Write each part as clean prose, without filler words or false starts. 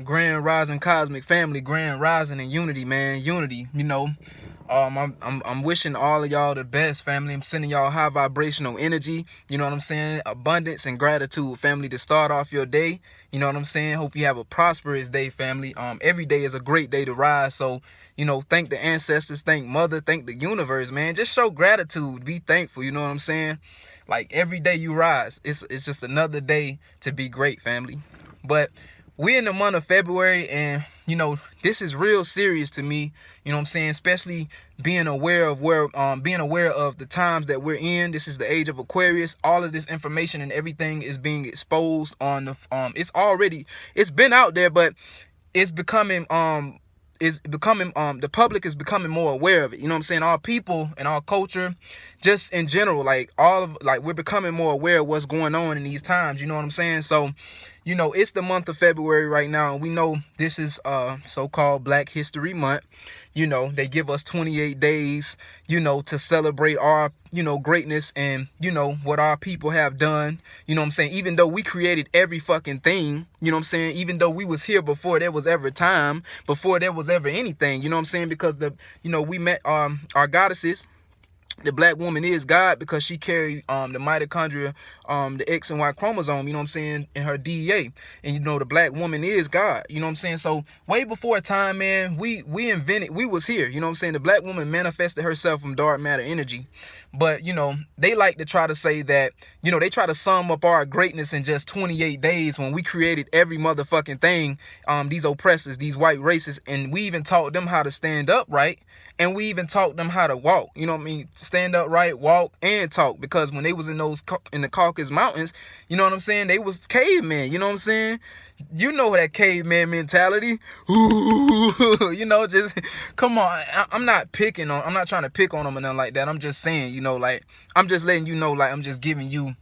Grand Rising Cosmic Family, Grand Rising and Unity, man. Unity, I'm wishing all of y'all the best, family. I'm sending y'all high vibrational energy, you know what I'm saying? Abundance and gratitude, family, to start off your day. You know what I'm saying? Hope you have a prosperous day, family. Every day is a great day to rise. So, thank the ancestors, thank mother, thank the universe, man. Just show gratitude, be thankful, you know what I'm saying? Like every day you rise, it's just another day to be great, family. But we're in the month of February, and this is real serious to me, you know what I'm saying, especially being aware of the times that we're in. This is the age of Aquarius. All of this information and everything is being exposed on the it's been out there, but it's becoming the public is becoming more aware of it. You know what I'm saying? Our people and our culture, just in general, we're becoming more aware of what's going on in these times. You know what I'm saying? So, it's the month of February right now, and we know this is so-called Black History Month. They give us 28 days, to celebrate our, greatness and, what our people have done. You know what I'm saying? Even though we created every fucking thing, you know what I'm saying? Even though we was here before there was ever time, before there was ever anything, you know what I'm saying? Because we met our goddesses. The black woman is God because she carried the mitochondria, the X and Y chromosome, you know what I'm saying, in her DEA. And the black woman is God, you know what I'm saying? So way before time, man, we was here, you know what I'm saying? The black woman manifested herself from dark matter energy. But, they like to try to say that, they try to sum up our greatness in just 28 days when we created every motherfucking thing, these oppressors, these white racists, and we even taught them how to stand up right. And we even taught them how to walk, you know what I mean? Stand up right, walk, and talk. Because when they was in the Caucasus Mountains, you know what I'm saying? They was cavemen, you know what I'm saying? You know that caveman mentality. Ooh, just come on. I'm not trying to pick on them or nothing like that. I'm just saying, I'm just letting you know, I'm just giving you,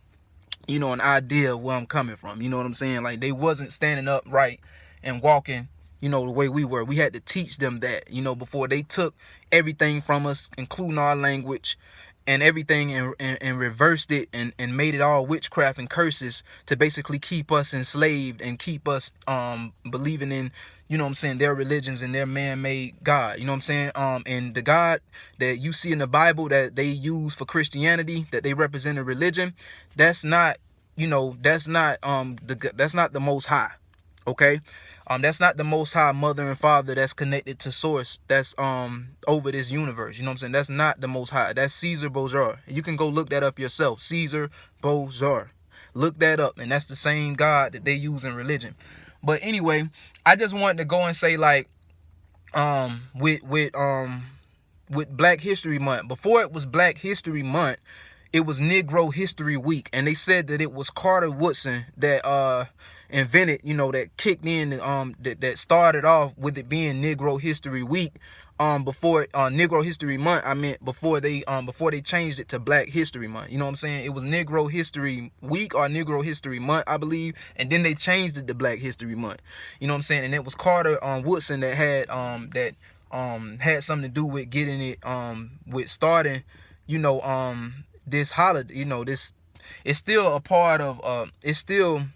an idea of where I'm coming from. You know what I'm saying? Like, they wasn't standing up right and walking, the way we were. We had to teach them that, before they took everything from us, including our language and everything, and reversed it and made it all witchcraft and curses to basically keep us enslaved and keep us believing in, their religions and their man-made God, you know what I'm saying? And the God that you see in the Bible that they use for Christianity, that they represent a religion, that's not the Most High. Okay, that's not the Most High Mother and Father that's connected to Source, that's over this universe. You know what I'm saying? That's not the Most High. That's Caesar Borgia. You can go look that up yourself. Caesar Borgia. Look that up, and that's the same God that they use in religion. But anyway, I just wanted to go and say, with Black History Month. Before it was Black History Month, it was Negro History Week, and they said that it was Carter Woodson that invented, that kicked in, that started off with it being Negro History Week. Before Negro History Month, I meant before they changed it to Black History Month. You know what I'm saying? It was Negro History Week or Negro History Month, I believe, and then they changed it to Black History Month. You know what I'm saying? And it was Carter Woodson that had something to do with getting it with starting, this holiday. This is still a part of it's still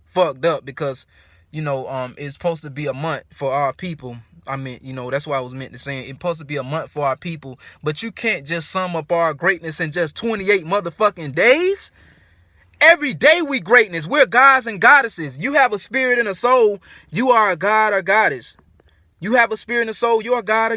fucked up because it's supposed to be a month for our people. I mean, that's why I was meant to say it's supposed to be a month for our people, but you can't just sum up our greatness in just 28 motherfucking days. Every day we greatness. We're gods and goddesses. You have a spirit and a soul, you are a god or goddess. You have a spirit and a soul, you are a god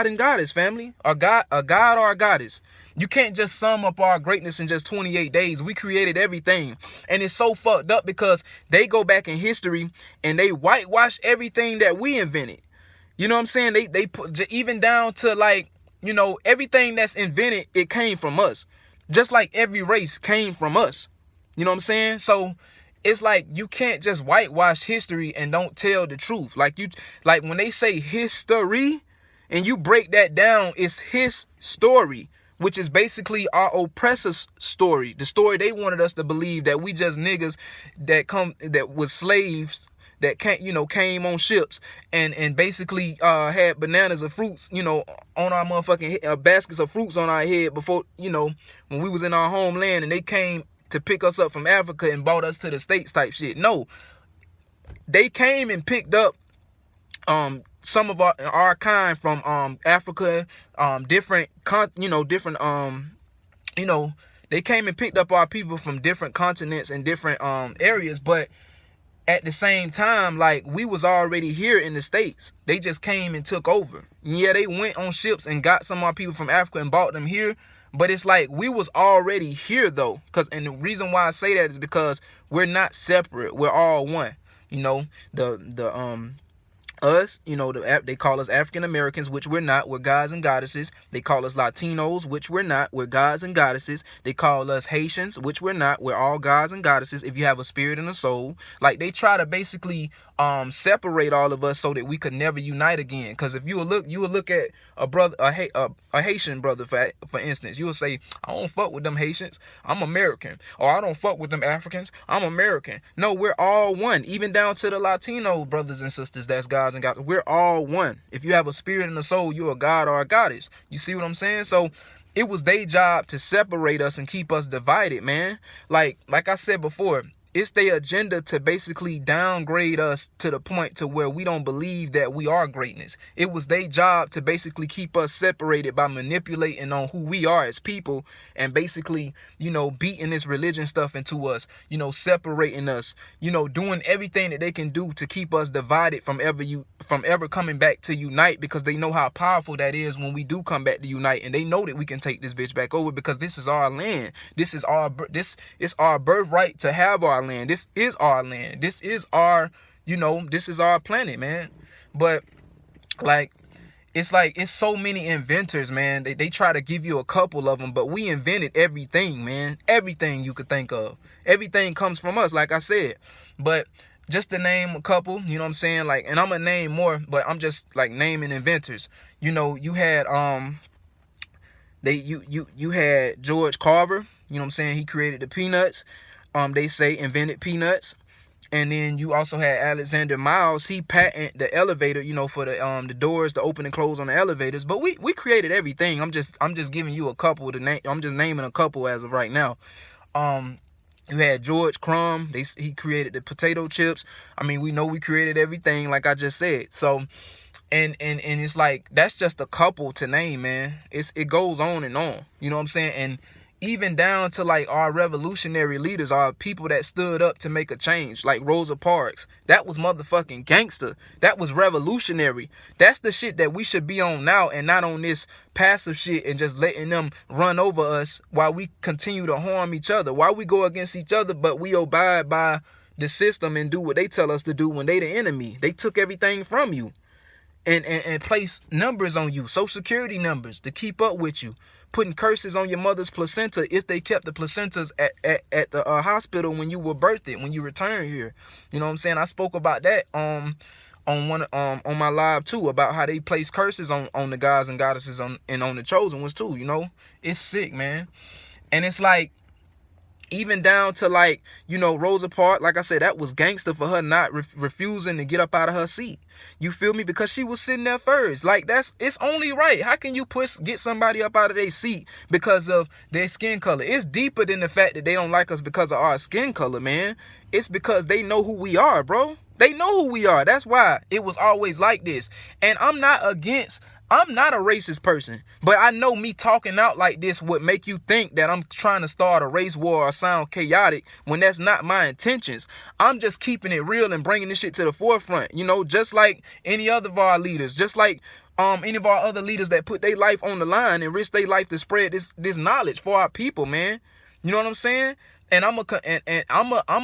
and goddess, family. A god or a goddess. You can't just sum up our greatness in just 28 days. We created everything. And it's so fucked up because they go back in history and they whitewash everything that we invented. You know what I'm saying? They put even down to everything that's invented, it came from us. Just like every race came from us. You know what I'm saying? So it's like you can't just whitewash history and don't tell the truth. Like when they say history and you break that down, it's his story, which is basically our oppressor's story. The story they wanted us to believe, that we just niggas that was slaves that came on ships and basically had bananas or fruits, on our motherfucking baskets of fruits on our head before, when we was in our homeland and they came to pick us up from Africa and brought us to the States type shit. No, they came and picked up some of our kind from Africa, different different you know, they came and picked up our people from different continents and different areas, but at the same time, like, we was already here in the States. They just came and took over. Yeah, they went on ships and got some of our people from Africa and brought them here, but it's like we was already here though. And the reason why I say that is because we're not separate. We're all one. You know, us, they call us African Americans, which we're not. We're gods and goddesses. They call us Latinos, which we're not. We're gods and goddesses. They call us Haitians, which we're not. We're all gods and goddesses if you have a spirit and a soul. Like, they try to basically separate all of us so that we could never unite again. Because if you will look at a brother, a Haitian brother, for instance, you will say, I don't fuck with them Haitians, I'm American. Or I don't fuck with them Africans, I'm American. No, we're all one. Even down to the Latino brothers and sisters, that's gods and goddesses. We're all one. If you have a spirit and a soul, you're a god or a goddess. You see what I'm saying? So it was their job to separate us and keep us divided, man. Like I said before, it's their agenda to basically downgrade us to the point to where we don't believe that we are greatness. It was their job to basically keep us separated by manipulating on who we are as people and basically, beating this religion stuff into us, separating us, doing everything that they can do to keep us divided from ever coming back to unite, because they know how powerful that is when we do come back to unite, and they know that we can take this bitch back over because this is our land. This is our birthright to have our land. This is our land. This is our, this is our planet, man. But it's so many inventors, man. They try to give you a couple of them, but we invented everything, man. Everything you could think of. Everything comes from us, like I said. But just to name a couple, you know what I'm saying? Like, and I'm gonna name more, but I'm just like naming inventors. You had you had George Carver, you know what I'm saying? He created the peanuts. They say invented peanuts. And then you also had Alexander Miles. He patented the elevator, for the doors to open and close on the elevators. But we created everything. I'm just giving you a couple to name. I'm just naming a couple as of right now. You had George Crumb. He created the potato chips. I mean, we know we created everything, like I just said. So, and it's like, that's just a couple to name, man. It goes on and on. You know what I'm saying? And even down to like our revolutionary leaders, our people that stood up to make a change, like Rosa Parks. That was motherfucking gangster. That was revolutionary. That's the shit that we should be on now, and not on this passive shit and just letting them run over us while we continue to harm each other, while we go against each other, but we abide by the system and do what they tell us to do when they the enemy. They took everything from you and place numbers on you, social security numbers, to keep up with you. Putting curses on your mother's placenta if they kept the placentas at the hospital when you were birthed, when you returned here. You know what I'm saying? I spoke about that on my live too, about how they place curses on the gods and goddesses and on the chosen ones too. It's sick, man. And it's like, even down to like, Rosa Parks, like I said, that was gangster for her not refusing to get up out of her seat. You feel me? Because she was sitting there first. Like, it's only right. How can you get somebody up out of their seat because of their skin color? It's deeper than the fact that they don't like us because of our skin color, man. It's because they know who we are, bro. They know who we are. That's why it was always like this. And I'm not a racist person, but I know me talking out like this would make you think that I'm trying to start a race war or sound chaotic, when that's not my intentions. I'm just keeping it real and bringing this shit to the forefront, just like any other of our leaders, just like any of our other leaders that put their life on the line and risk their life to spread this knowledge for our people, man. You know what I'm saying? And I'm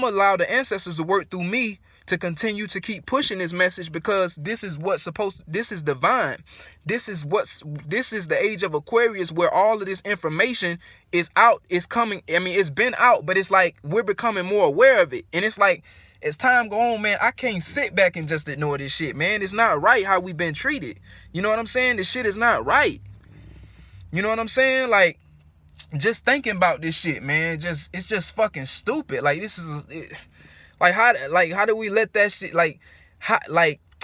allow the ancestors to work through me to continue to keep pushing this message, because this is this is divine. This is the age of Aquarius, where all of this information is out, is coming. I mean, it's been out, but it's like we're becoming more aware of it. And it's like, as time go on, man, I can't sit back and just ignore this shit, man. It's not right how we've been treated. You know what I'm saying? This shit is not right. You know what I'm saying? Like, just thinking about this shit, man, it's just fucking stupid. Like, how do we let that shit,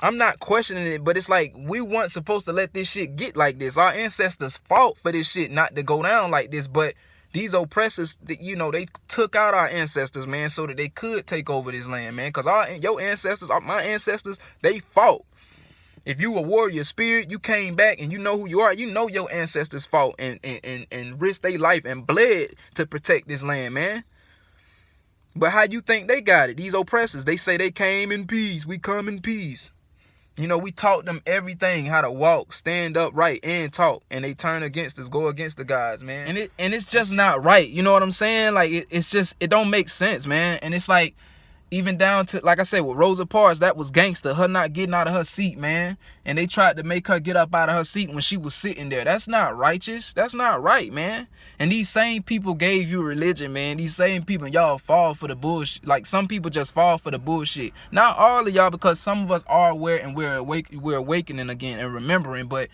I'm not questioning it, but it's like, we weren't supposed to let this shit get like this. Our ancestors fought for this shit not to go down like this, but These oppressors, you know, they took out our ancestors, man, so that they could take over this land, man. Because your ancestors, my ancestors, they fought. If you a warrior spirit, you came back and you know who you are. You know your ancestors fought and risked their life and bled to protect this land, man. But how you think they got it? These oppressors, they say they came in peace. We come in peace. You know, we taught them everything, how to walk, stand upright, and talk. And they turn against us, go against the gods, man. And it's just not right. You know what I'm saying? Like, it's just, it don't make sense, man. And it's like, even down to, like I said, with Rosa Parks, that was gangster. Her not getting out of her seat, man. And they tried to make her get up out of her seat when she was sitting there. That's not righteous. That's not right, man. And these same people gave you religion, man. These same people, y'all fall for the bullshit. Like, some people just fall for the bullshit. Not all of y'all, because some of us are aware and we're awakening again and remembering. But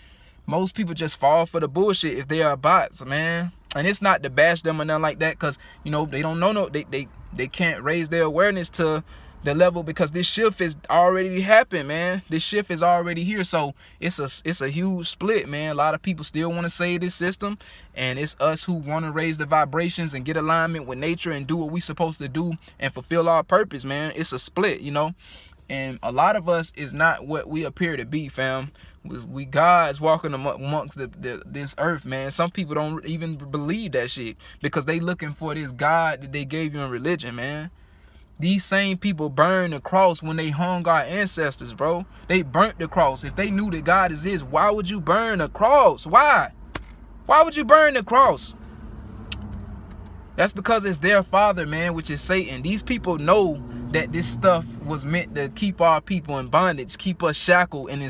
most people just fall for the bullshit if they are bots, man. And it's not to bash them or nothing like that, because, you know, they don't know, they can't raise their awareness to the level, because this shift is already happened, man. This shift is already here. So it's a huge split, man. A lot of people still want to save this system, and it's us who want to raise the vibrations and get alignment with nature and do what we supposed to do and fulfill our purpose, man. It's a split, you know. And a lot of us is not what we appear to be, fam. We gods walking amongst this earth, man. Some people don't even believe that shit, because they looking for this God that they gave you in religion, man. These same people burned the cross when they hung our ancestors, bro. They burnt the cross. If they knew that God is this, why would you burn the cross? Why? Why would you burn the cross? That's because it's their father, man, which is Satan. These people know that this stuff was meant to keep our people in bondage, keep us shackled and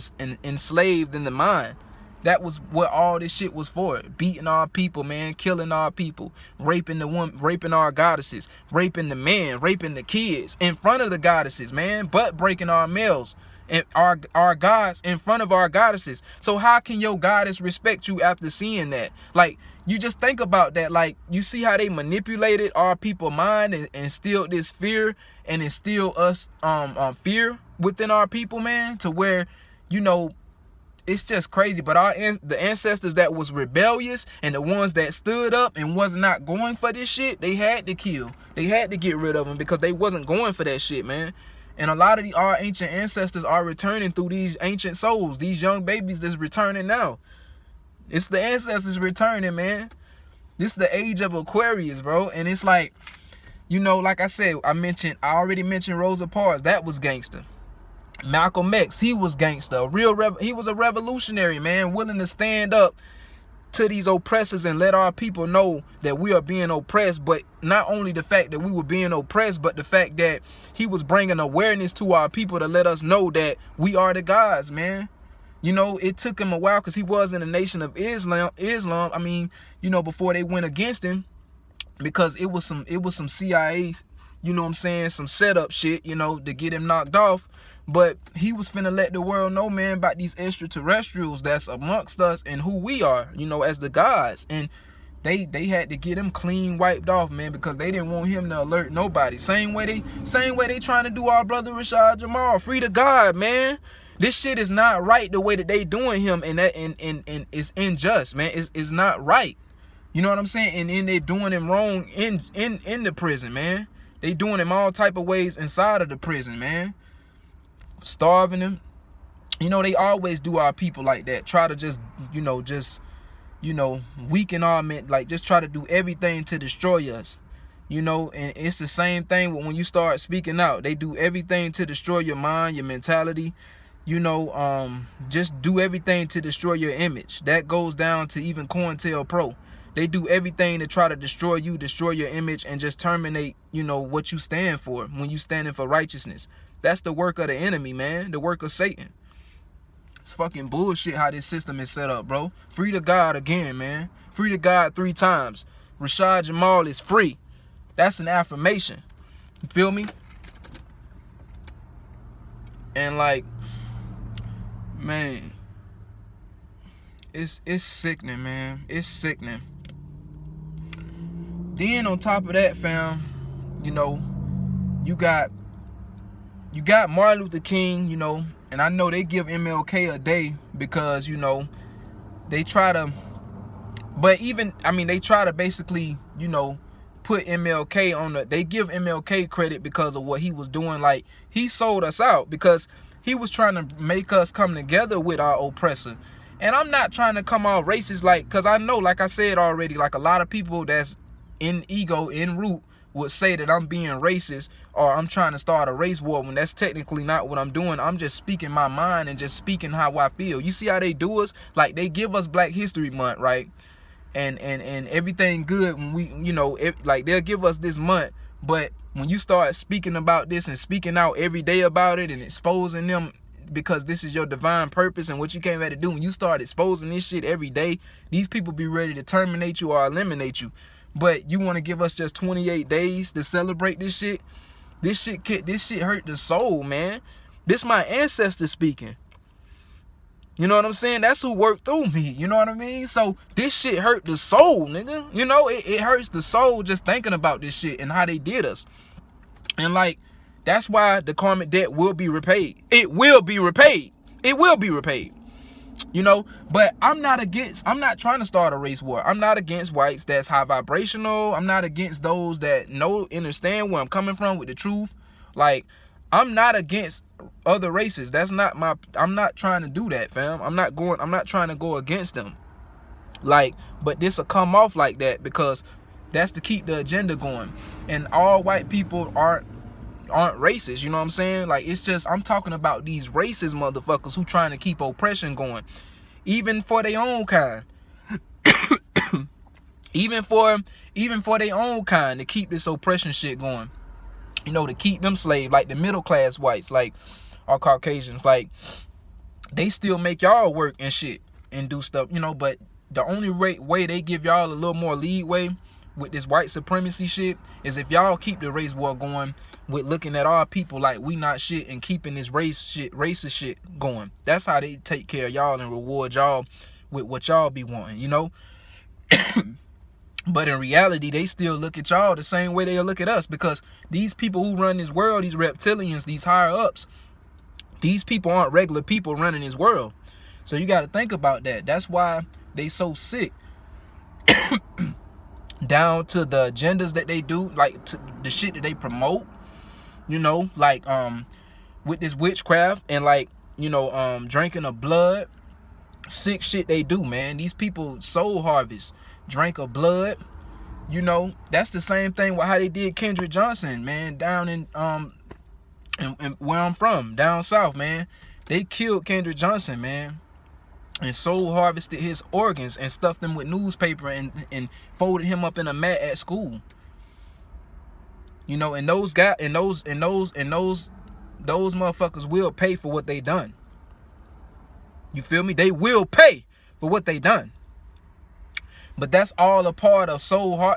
enslaved in the mind. That was what all this shit was for. Beating our people, man, killing our people, raping the woman, raping our goddesses, raping the men, raping the kids in front of the goddesses, man, butt breaking our males and our gods in front of our goddesses. So how can your goddess respect you after seeing that? Like, you just think about that. Like, you see how they manipulated our people's mind and instilled this fear and instilled us fear within our people, man, to where, you know, it's just crazy. But the ancestors that was rebellious and the ones that stood up and was not going for this shit, they had to kill. They had to get rid of them, because they wasn't going for that shit, man. And a lot of our ancient ancestors are returning through these ancient souls, these young babies that's returning now. It's the ancestors returning, man. This is the age of Aquarius, bro. And it's like, you know, like I said, I already mentioned Rosa Parks. That was gangster. Malcolm X, he was gangster. He was a revolutionary, man, willing to stand up to these oppressors and let our people know that we are being oppressed. But not only the fact that we were being oppressed, but the fact that he was bringing awareness to our people to let us know that we are the gods, man. You know, it took him a while, because he was in the nation of Islam. I mean, you know, before they went against him, because it was some CIA, you know what I'm saying, some setup shit, you know, to get him knocked off. But he was finna let the world know, man, about these extraterrestrials that's amongst us and who we are, you know, as the gods. And they had to get him clean wiped off, man, because they didn't want him to alert nobody. Same way they trying to do our brother Rashad Jamal. Free to God, man. This shit is not right the way that they doing him, and it's unjust, man. It's not right. You know what I'm saying? And then they doing him wrong in the prison, man. They doing him all type of ways inside of the prison, man. Starving them. You know, they always do our people like that. Try to just weaken our men, like just try to do everything to destroy us. You know, and it's the same thing when you start speaking out. They do everything to destroy your mind, your mentality. You know, just do everything to destroy your image. That goes down to even COINTELPRO. They do everything to try to destroy you, destroy your image, and just terminate, you know, what you stand for when you standing for righteousness. That's the work of the enemy, man. The work of Satan. It's fucking bullshit how this system is set up, bro. Free to God again, man. Free to God 3 times. Rashad Jamal is free. That's an affirmation. You feel me? And like, man, it's sickening, man. It's sickening. Then on top of that, fam, you know, you got Martin Luther King, you know, and I know they give MLK a day because, you know, they try to But even, I mean, they try to basically, you know, put MLK on the, they give MLK credit because of what he was doing. Like, he sold us out because he was trying to make us come together with our oppressor. And I'm not trying to come out racist, like, because I know, like I said already, like a lot of people that's in ego, in root, would say that I'm being racist or I'm trying to start a race war when that's technically not what I'm doing. I'm just speaking my mind and just speaking how I feel. You see how they do us? Like, they give us Black History Month, right? And everything good when we, you know, like they'll give us this month, but when you start speaking about this and speaking out every day about it and exposing them, because this is your divine purpose and what you came here to do, when you start exposing this shit every day, these people be ready to terminate you or eliminate you. But you want to give us just 28 days to celebrate this shit? This shit hurt the soul, man. This my ancestor speaking. You know what I'm saying? That's who worked through me. You know what I mean? So this shit hurt the soul, nigga. You know, it hurts the soul just thinking about this shit and how they did us. And like, that's why the karmic debt will be repaid. It will be repaid. It will be repaid. You know, but I'm not trying to start a race war. I'm not against whites that's high vibrational. I'm not against those that understand where I'm coming from with the truth. Like, I'm not against other races. That's not my, I'm not trying to do that, fam. I'm not trying to go against them. Like, but this will come off like that because that's to keep the agenda going. And all white people aren't racist, you know what I'm saying? Like, it's just, I'm talking about these racist motherfuckers who trying to keep oppression going, even for their own kind. even for their own kind, to keep this oppression shit going, you know, to keep them slave, like the middle class whites, like, or Caucasians, like, they still make y'all work and shit and do stuff, you know. But the only way they give y'all a little more leeway with this white supremacy shit is if y'all keep the race war going with looking at our people like we not shit and keeping this racist shit going. That's how they take care of y'all and reward y'all with what y'all be wanting, you know. But in reality, they still look at y'all the same way they'll look at us, because these people who run this world, these reptilians, these higher ups, these people aren't regular people running this world. So you got to think about that. That's why they so sick. Down to the agendas that they do, like to the shit that they promote, you know, like with this witchcraft and like, you know, drinking of blood, sick shit they do, man. These people soul harvest, drink of blood, you know. That's the same thing with how they did Kendrick Johnson, man, down in and where I'm from, down south, man. They killed Kendrick Johnson, man, and soul harvested his organs and stuffed them with newspaper and folded him up in a mat at school. You know, and those motherfuckers will pay for what they done. You feel me? They will pay for what they done. But that's all a part of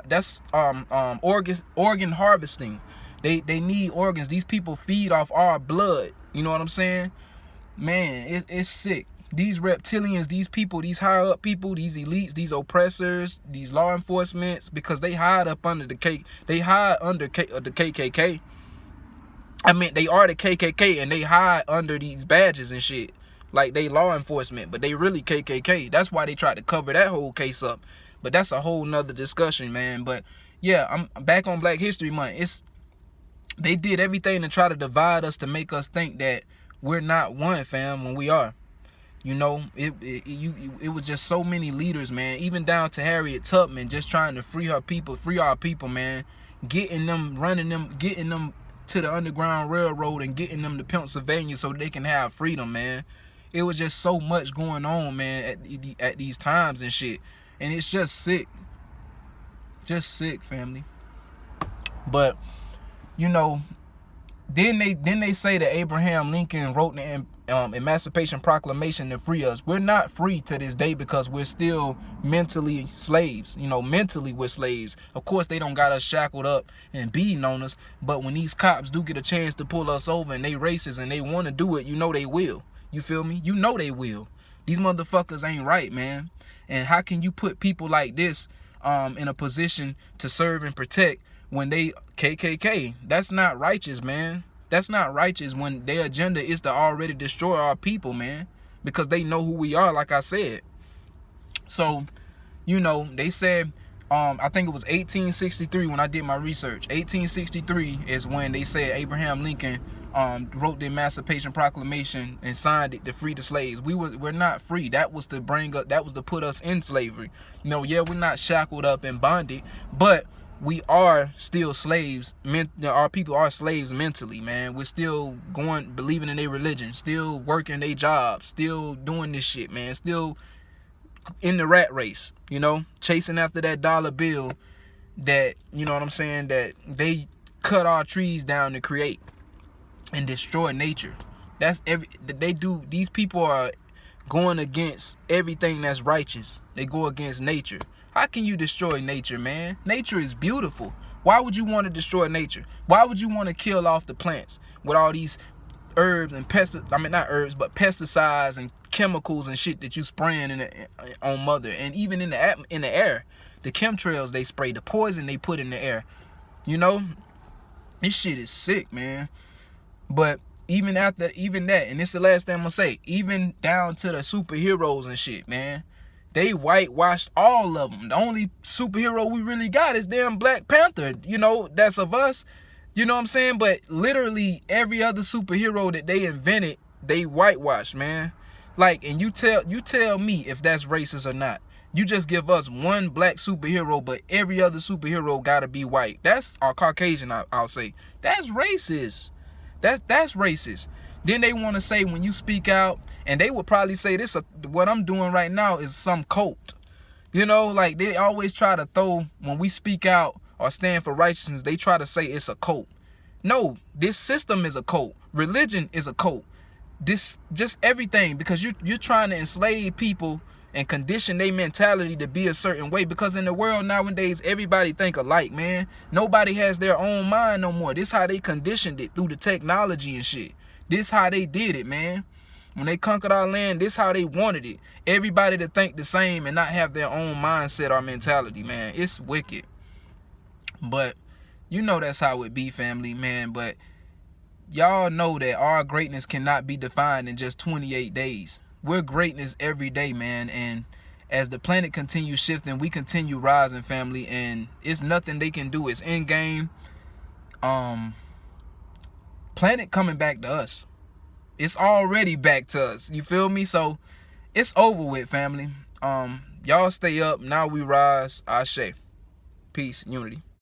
that's organ harvesting. They need organs. These people feed off our blood. You know what I'm saying? Man, it's sick. These reptilians, these people, these higher up people, these elites, these oppressors, these law enforcements, because they hide up under the KKK. I mean, they are the KKK and they hide under these badges and shit. Like, they law enforcement, but they really KKK. That's why they tried to cover that whole case up. But that's a whole nother discussion, man. But yeah, I'm back on Black History Month. They did everything to try to divide us, to make us think that we're not one, fam, when we are. You know, it was just so many leaders, man, even down to Harriet Tubman, just trying to free our people, man, getting them to the Underground Railroad and getting them to Pennsylvania so they can have freedom, man. It was just so much going on, man, at these times and shit. And it's just sick. Just sick, family. But, you know, then they say that Abraham Lincoln wrote the Emancipation Proclamation to free us. We're not free to this day because we're still mentally slaves. You know, mentally we're slaves. Of course, they don't got us shackled up and beating on us. But when these cops do get a chance to pull us over and they racist and they want to do it, you know they will. You feel me? You know they will. These motherfuckers ain't right, man. And how can you put people like this in a position to serve and protect when they KKK? That's not righteous, man. That's not righteous when their agenda is to already destroy our people, man, because they know who we are, like I said. So, you know, they said, I think it was 1863 when I did my research. 1863 is when they said Abraham Lincoln wrote the Emancipation Proclamation and signed it to free the slaves. We're not free. That was to put us in slavery. You know, yeah, we're not shackled up and bonded, but we are still slaves. Our people are slaves mentally, man. We're still believing in their religion, still working their jobs, still doing this shit, man. Still in the rat race, you know, chasing after that dollar bill that, you know what I'm saying, that they cut our trees down to create and destroy nature. These people are going against everything that's righteous. They go against nature. How can you destroy nature, man? Nature is beautiful. Why would you want to destroy nature? Why would you want to kill off the plants with all these herbs and not herbs, but pesticides and chemicals and shit that you spraying on mother, and even in the air, the chemtrails they spray, the poison they put in the air. You know, this shit is sick, man. But even that, and this is the last thing I'm gonna say, even down to the superheroes and shit, man, they whitewashed all of them. The only superhero we really got is damn Black Panther, you know, that's of us. You know what I'm saying? But literally every other superhero that they invented, they whitewashed, man. Like, and you tell me if that's racist or not. You just give us one black superhero, but every other superhero gotta be white. That's our Caucasian, I'll say. That's racist. That's racist. Then they want to say when you speak out, and they would probably say what I'm doing right now is some cult. You know, like they always try to throw, when we speak out or stand for righteousness, they try to say it's a cult. No, this system is a cult. Religion is a cult. This just everything, because you're trying to enslave people and condition their mentality to be a certain way, because in the world nowadays everybody think alike, man. Nobody has their own mind no more. This how they conditioned it, through the technology and shit. This how they did it, man. When they conquered our land, this how they wanted it. Everybody to think the same and not have their own mindset or mentality, man. It's wicked. But you know that's how it be, family, man. But y'all know that our greatness cannot be defined in just 28 days. We're greatness every day, man. And as the planet continues shifting, we continue rising, family. And it's nothing they can do. It's in game. Planet coming back to us. It's already back to us. You feel me? So it's over with, family. Y'all stay up. Now we rise. Ashe. Peace. Unity.